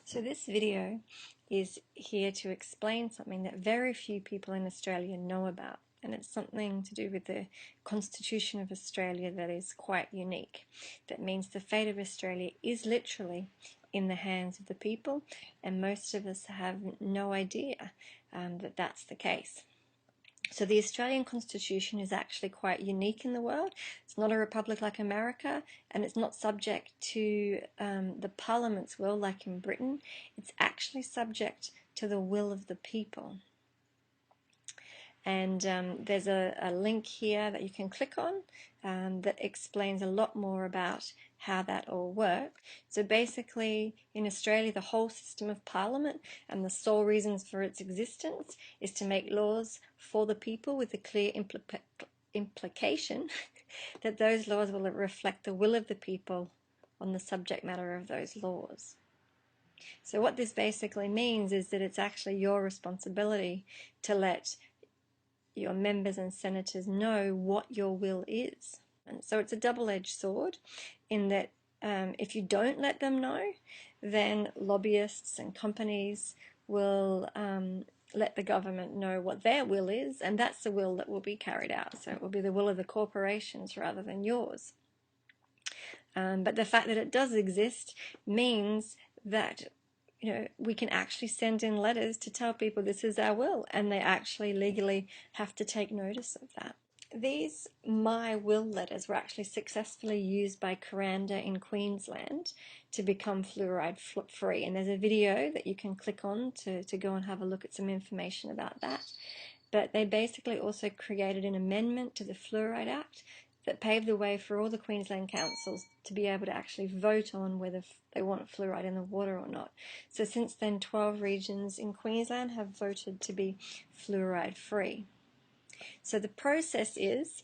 So this video is here to explain something that very few people in Australia know about, and it's something to do with the Constitution of Australia that is quite unique. That means the fate of Australia is literally in the hands of the people, and most of us have no idea that that's the case. So the Australian Constitution is actually quite unique in the world. It's not a republic like America, and it's not subject to the Parliament's will like in Britain. It's actually subject to the will of the people. And there's a link here that you can click on that explains a lot more about how that all works. So basically, in Australia, the whole system of Parliament and the sole reasons for its existence is to make laws for the people with the clear implication that those laws will reflect the will of the people on the subject matter of those laws. So what this basically means is that it's actually your responsibility to let your members and senators know what your will is. And so it's a double-edged sword in that if you don't let them know, then lobbyists and companies will let the government know what their will is, and that's the will that will be carried out. So it will be the will of the corporations rather than yours. But the fact that it does exist means that we can actually send in letters to tell people this is our will, and they actually legally have to take notice of that. These My Will letters were actually successfully used by Kuranda in Queensland to become fluoride free, and there's a video that you can click on to go and have a look at some information about that. But they basically also created an amendment to the Fluoride Act that paved the way for all the Queensland councils to be able to actually vote on whether they want fluoride in the water or not. So since then, 12 regions in Queensland have voted to be fluoride free. So the process is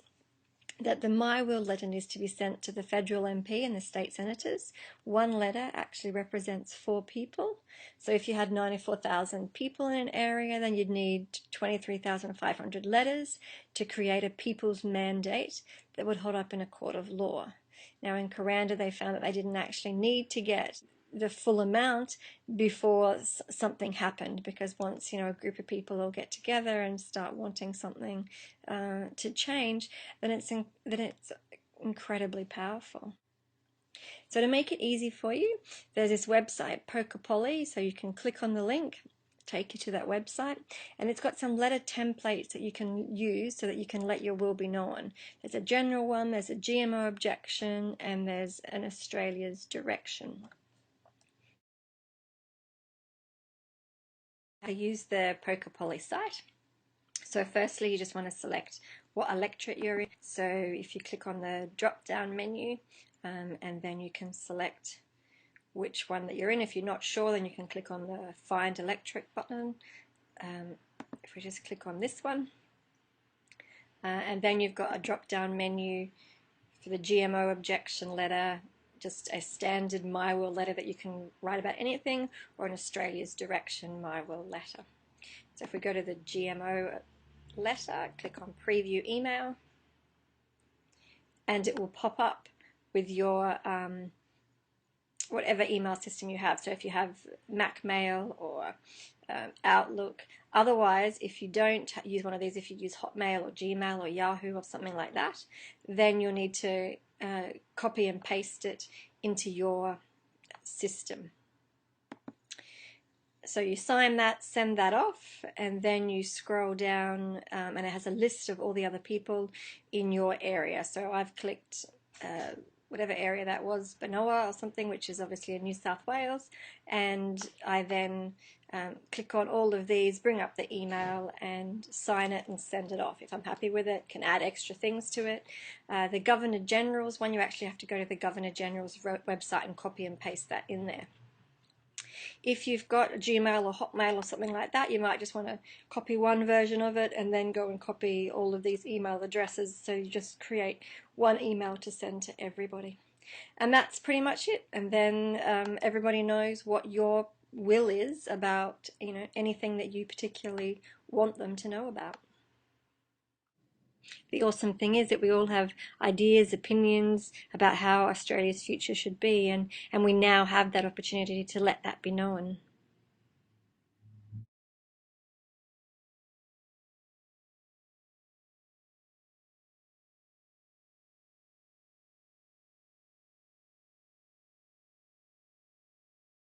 that the My Will letter needs to be sent to the federal MP and the state senators. One letter actually represents 4 people. So if you had 94,000 people in an area, then you'd need 23,500 letters to create a people's mandate that would hold up in a court of law. Now in Kuranda, they found that they didn't actually need to get the full amount before something happened, because once a group of people all get together and start wanting something to change, then it's incredibly powerful. So to make it easy for you, there's this website Poker-Polly, so you can click on the link, take you to that website, and it's got some letter templates that you can use so that you can let your will be known. There's a general one, there's a GMO objection, and there's an Australia's direction. I use the Poker-Polly site. So firstly, you just want to select what electorate you're in. So if you click on the drop-down menu, and then you can select which one that you're in. If you're not sure, then you can click on the Find Electorate button. If we just click on this one, and then you've got a drop-down menu for the GMO objection letter, just a standard My Will letter that you can write about anything, or an Australia's direction My Will letter. So if we go to the GMO letter, click on Preview Email, and it will pop up with your whatever email system you have. So if you have Mac Mail or Outlook. Otherwise, if you don't use one of these, if you use Hotmail or Gmail or Yahoo or something like that, then you'll need to copy and paste it into your system. So you sign that, send that off, and then you scroll down and it has a list of all the other people in your area. So I've clicked whatever area that was, Benoa or something, which is obviously in New South Wales, and I then click on all of these, bring up the email and sign it and send it off. If I'm happy with it, can add extra things to it. The Governor General's one, you actually have to go to the Governor General's website and copy and paste that in there. If you've got a Gmail or Hotmail or something like that, you might just want to copy one version of it and then go and copy all of these email addresses, so you just create one email to send to everybody. And that's pretty much it. And then everybody knows what your will is about anything that you particularly want them to know about. The awesome thing is that we all have ideas, opinions about how Australia's future should be, and we now have that opportunity to let that be known.